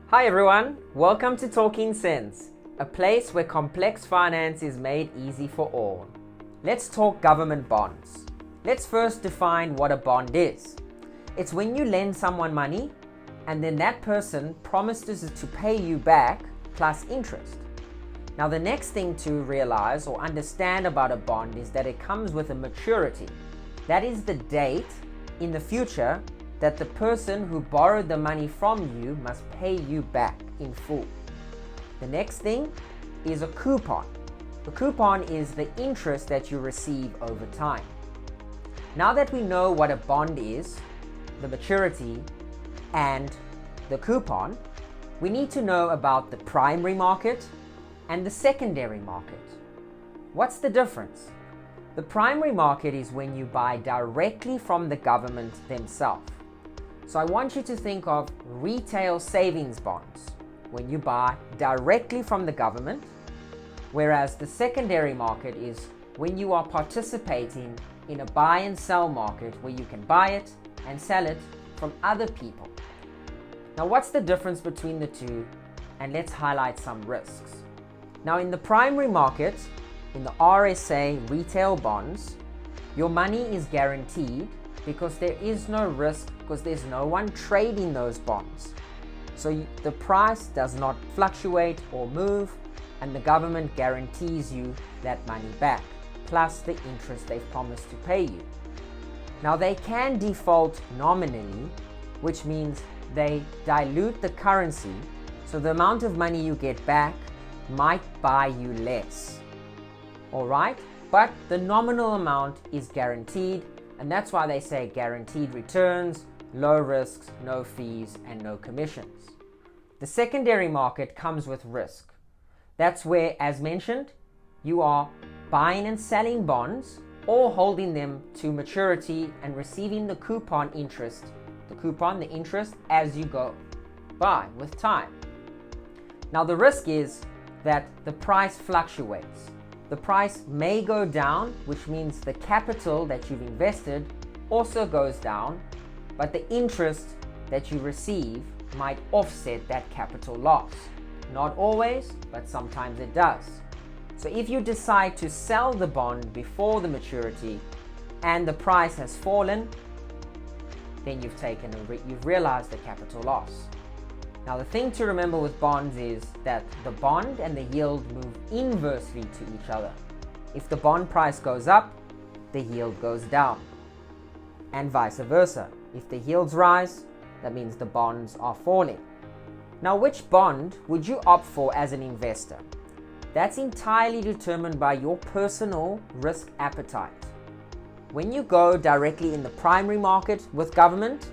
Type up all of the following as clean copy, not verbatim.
Hi everyone, welcome to Talking Sense, a place where complex finance is made easy for all. Let's talk government bonds. Let's first define what a bond is. It's when you lend someone money and then that person promises to pay you back plus interest. Now the next thing to realize or understand about a bond is that it comes with a maturity. That is the date in the future that the person who borrowed the money from you must pay you back in full. The next thing is a coupon. The coupon is the interest that you receive over time. Now that we know what a bond is, the maturity, and the coupon, we need to know about the primary market and the secondary market. What's the difference? The primary market is when you buy directly from the government themselves. So I want you to think of retail savings bonds when you buy directly from the government, whereas the secondary market is when you are participating in a buy and sell market where you can buy it and sell it from other people. Now what's the difference between the two? And let's highlight some risks. Now in the primary market, in the RSA retail bonds, your money is guaranteed because there is no risk because there's no one trading those bonds. So the price does not fluctuate or move and the government guarantees you that money back, plus the interest they've promised to pay you. Now they can default nominally, which means they dilute the currency, so the amount of money you get back might buy you less. Alright, but the nominal amount is guaranteed, and that's why they say guaranteed returns, low risks, no fees, and no commissions. The secondary market comes with risk. That's where, as mentioned, you are buying and selling bonds or holding them to maturity and receiving the coupon interest, the interest as you go by with time. Now the risk is that the price fluctuates. The price may go down, which means the capital that you've invested also goes down, but the interest that you receive might offset that capital loss. Not always, but sometimes it does. So if you decide to sell the bond before the maturity and the price has fallen, then you've realized the capital loss. Now the thing to remember with bonds is that the bond and the yield move inversely to each other. If the bond price goes up, the yield goes down, and vice versa. If the yields rise, that means the bonds are falling. Now which bond would you opt for as an investor? That's entirely determined by your personal risk appetite. When you go directly in the primary market with government,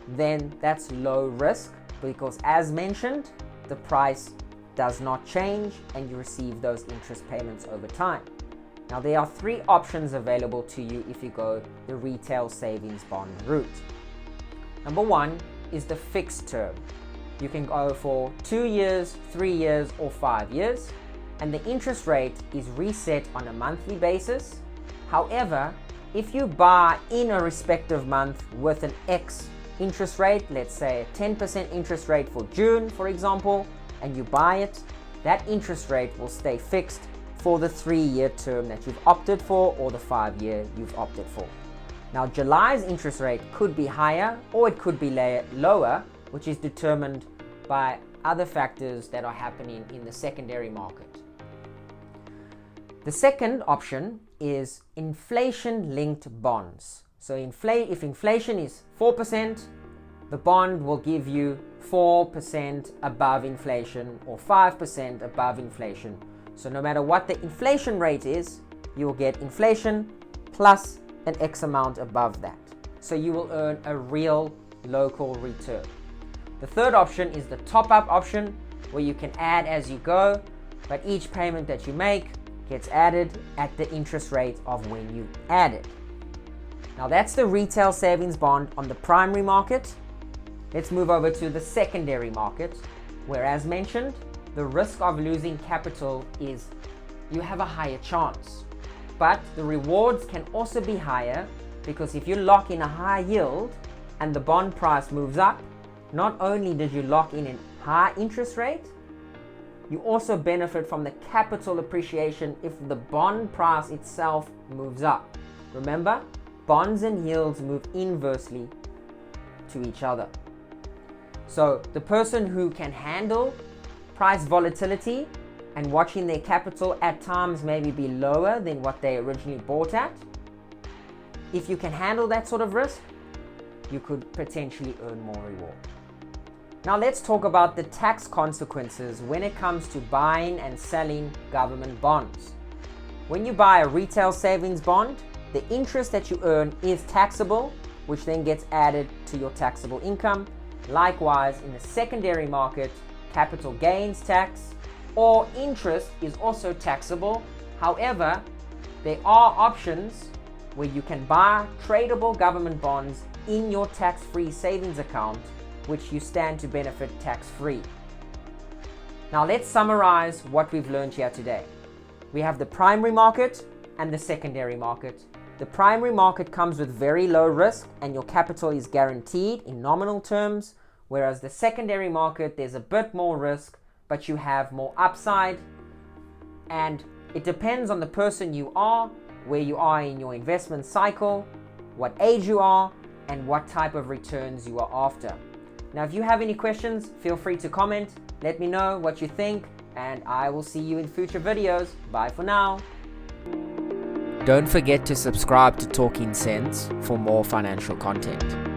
then that's low risk because, as mentioned, the price does not change and you receive those interest payments over time. Now there are three options available to you if you go the retail savings bond route. Number one is the fixed term. You can go for 2 years, 3 years, or 5 years, and the interest rate is reset on a monthly basis. However, if you buy in a respective month with an X interest rate, let's say a 10% interest rate for June, for example, and you buy it, that interest rate will stay fixed for the 3-year term that you've opted for or the 5-year you've opted for. Now, July's interest rate could be higher or it could be lower, which is determined by other factors that are happening in the secondary market. The second option is inflation-linked bonds. So if inflation is 4%, the bond will give you 4% above inflation or 5% above inflation. So no matter what the inflation rate is, you will get inflation plus an X amount above that. So you will earn a real local return. The third option is the top-up option, where you can add as you go, but each payment that you make gets added at the interest rate of when you add it. Now that's the retail savings bond on the primary market. Let's move over to the secondary market, where, as mentioned, the risk of losing capital is you have a higher chance. But the rewards can also be higher because if you lock in a high yield, and the bond price moves up, not only did you lock in a high interest rate, you also benefit from the capital appreciation if the bond price itself moves up. Remember, bonds and yields move inversely to each other. So the person who can handle price volatility and watching their capital at times maybe be lower than what they originally bought at, if you can handle that sort of risk, you could potentially earn more reward. Now let's talk about the tax consequences when it comes to buying and selling government bonds. When you buy a retail savings bond, the interest that you earn is taxable, which then gets added to your taxable income. Likewise, in the secondary market, capital gains tax or interest is also taxable. However, there are options where you can buy tradable government bonds in your tax-free savings account, which you stand to benefit tax-free. Now let's summarize what we've learned here today. We have the primary market and the secondary market. The primary market comes with very low risk and your capital is guaranteed in nominal terms, whereas the secondary market, there's a bit more risk, but you have more upside. And it depends on the person you are, where you are in your investment cycle, what age you are, and what type of returns you are after. Now, if you have any questions, feel free to comment. Let me know what you think, and I will see you in future videos. Bye for now. Don't forget to subscribe to Talking Sense for more financial content.